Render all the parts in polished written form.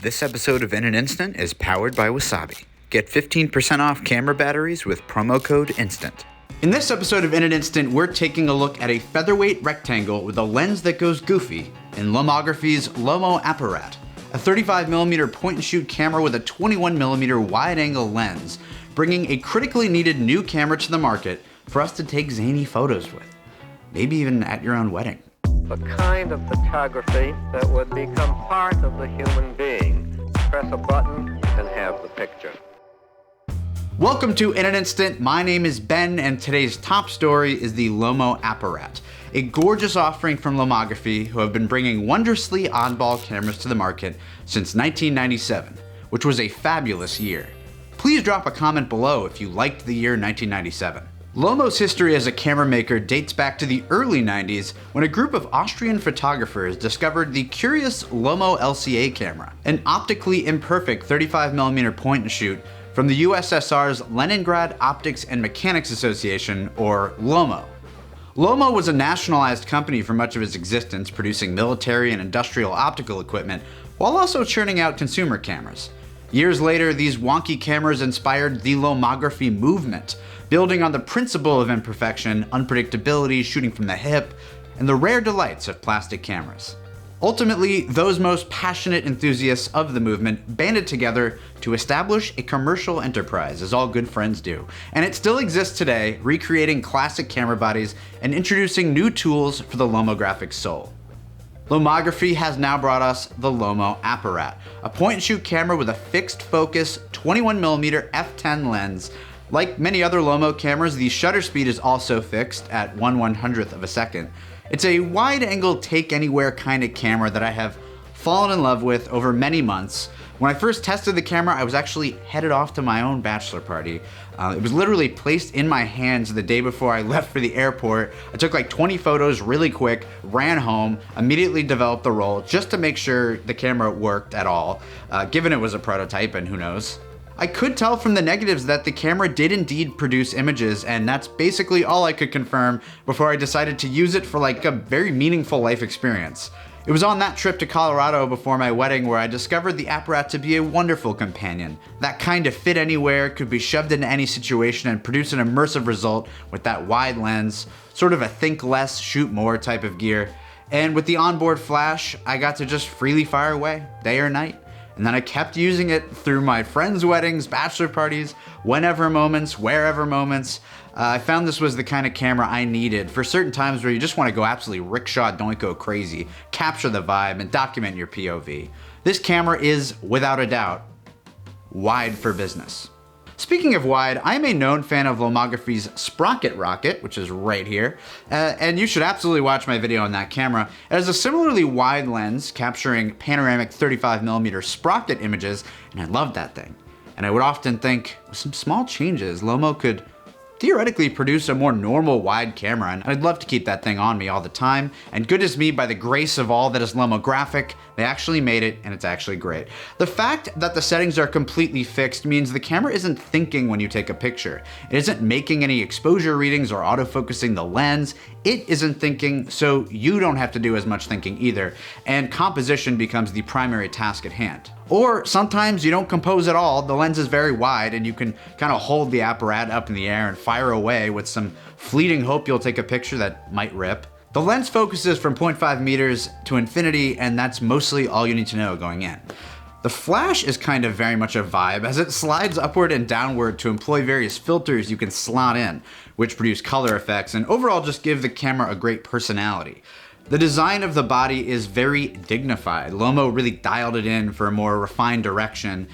This episode of In an Instant is powered by Wasabi. Get 15% off camera batteries with promo code INSTANT. In this episode of In an Instant, we're taking a look at a featherweight rectangle with a lens that goes goofy in Lomography's LomoApparat, a 35mm point-and-shoot camera with a 21mm wide-angle lens, bringing a critically needed new camera to the market for us to take zany photos with, maybe even at your own wedding. The kind of photography that would become part of the human being. Press a button and have the picture. Welcome to In an Instant. My name is Ben, and today's top story is the LomoApparat, a gorgeous offering from Lomography, who have been bringing wondrously oddball cameras to the market since 1997, which was a fabulous year. Please drop a comment below if you liked the year 1997. Lomo's history as a camera maker dates back to the early 90s when a group of Austrian photographers discovered the curious Lomo LCA camera, an optically imperfect 35mm point-and-shoot from the USSR's Leningrad Optics and Mechanics Association, or Lomo. Lomo was a nationalized company for much of its existence, producing military and industrial optical equipment while also churning out consumer cameras. Years later, these wonky cameras inspired the Lomography movement, building on the principle of imperfection, unpredictability, shooting from the hip, and the rare delights of plastic cameras. Ultimately, those most passionate enthusiasts of the movement banded together to establish a commercial enterprise, as all good friends do. And it still exists today, recreating classic camera bodies and introducing new tools for the lomographic soul. Lomography has now brought us the LomoApparat, a point-and-shoot camera with a fixed focus 21mm f10 lens. Like many other Lomo cameras, the shutter speed is also fixed at 1/100th of a second. It's a wide-angle take-anywhere kind of camera that I have fallen in love with over many months. When I first tested the camera, I was actually headed off to my own bachelor party. It was literally placed in my hands the day before I left for the airport. I took like 20 photos really quick, ran home, immediately developed the roll just to make sure the camera worked at all, given it was a prototype and who knows. I could tell from the negatives that the camera did indeed produce images, and that's basically all I could confirm before I decided to use it for like a very meaningful life experience. It was on that trip to Colorado before my wedding where I discovered the Apparat to be a wonderful companion. That kind of fit anywhere, could be shoved into any situation and produce an immersive result with that wide lens, sort of a think less, shoot more type of gear. And with the onboard flash, I got to just freely fire away, day or night. And then I kept using it through my friends' weddings, bachelor parties, whenever moments, wherever moments. I found this was the kind of camera I needed for certain times where you just want to go absolutely rickshaw doinko crazy, capture the vibe, and document your POV. This camera is, without a doubt, wide for business. Speaking of wide, I am a known fan of Lomography's Sprocket Rocket, which is right here, and you should absolutely watch my video on that camera. It has a similarly wide lens, capturing panoramic 35mm sprocket images, and I love that thing. And I would often think, with some small changes, Lomo could theoretically produce a more normal wide camera, and I'd love to keep that thing on me all the time. And goodness me, by the grace of all that is Lomographic, they actually made it, and it's actually great. The fact that the settings are completely fixed means the camera isn't thinking when you take a picture. It isn't making any exposure readings or autofocusing the lens. It isn't thinking, so you don't have to do as much thinking either, and composition becomes the primary task at hand. Or sometimes you don't compose at all, the lens is very wide and you can kind of hold the apparat up in the air and fire away with some fleeting hope you'll take a picture that might rip. The lens focuses from 0.5 meters to infinity, and that's mostly all you need to know going in. The flash is kind of very much a vibe as it slides upward and downward to employ various filters you can slot in, which produce color effects and overall just give the camera a great personality. The design of the body is very dignified. Lomo really dialed it in for a more refined direction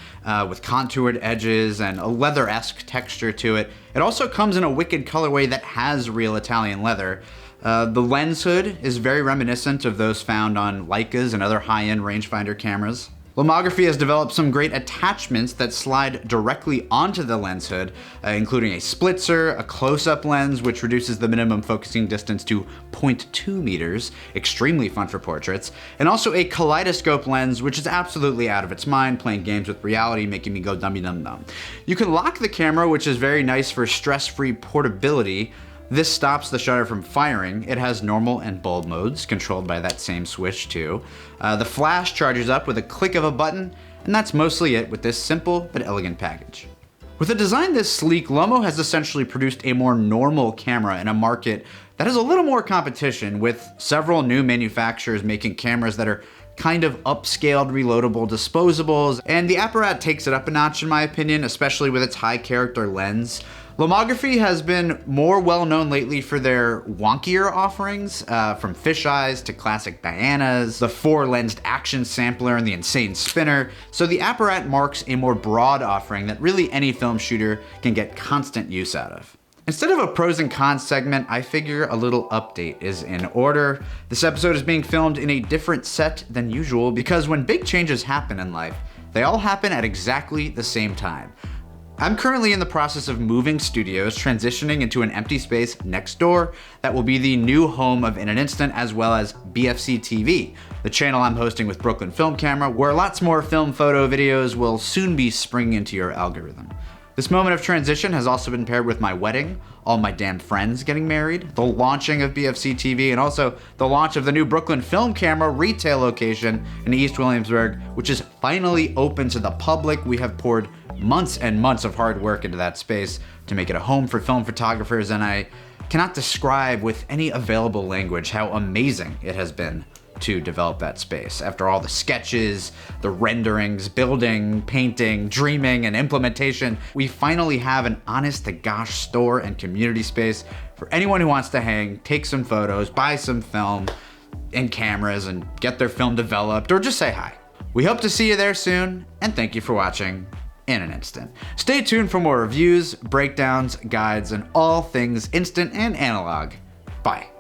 with contoured edges and a leather-esque texture to it. It also comes in a wicked colorway that has real Italian leather. The lens hood is very reminiscent of those found on Leicas and other high-end rangefinder cameras. Lomography has developed some great attachments that slide directly onto the lens hood, including a splitzer, a close-up lens, which reduces the minimum focusing distance to 0.2 meters, extremely fun for portraits, and also a kaleidoscope lens, which is absolutely out of its mind, playing games with reality, making me go dummy-dum-dum. You can lock the camera, which is very nice for stress-free portability. This stops the shutter from firing. It has normal and bulb modes, controlled by that same switch too. The flash charges up with a click of a button, And that's mostly it with this simple but elegant package. With a design this sleek, Lomo has essentially produced a more normal camera in a market that has a little more competition, with several new manufacturers making cameras that are kind of upscaled, reloadable disposables, and the Apparat takes it up a notch in my opinion, especially with its high character lens. Lomography has been more well known lately for their wonkier offerings, from fisheyes to classic Dianas, the 4-lensed action sampler, and the insane spinner. So the Apparat marks a more broad offering that really any film shooter can get constant use out of. Instead of a pros and cons segment, I figure a little update is in order. This episode is being filmed in a different set than usual because when big changes happen in life, they all happen at exactly the same time. I'm currently in the process of moving studios, transitioning into an empty space next door that will be the new home of In an Instant, as well as BFC TV, the channel I'm hosting with Brooklyn Film Camera, where lots more film photo videos will soon be springing into your algorithm. This moment of transition has also been paired with my wedding, all my damn friends getting married, the launching of BFC TV, and also the launch of the new Brooklyn Film Camera retail location in East Williamsburg, which is finally open to the public. We have poured months and months of hard work into that space to make it a home for film photographers, and I cannot describe with any available language how amazing it has been to develop that space. After all the sketches, the renderings, building, painting, dreaming, and implementation, we finally have an honest to gosh store and community space for anyone who wants to hang, take some photos, buy some film and cameras, and get their film developed, or just say hi. We hope to see you there soon, and thank you for watching In an Instant. Stay tuned for more reviews, breakdowns, guides, and all things instant and analog. Bye.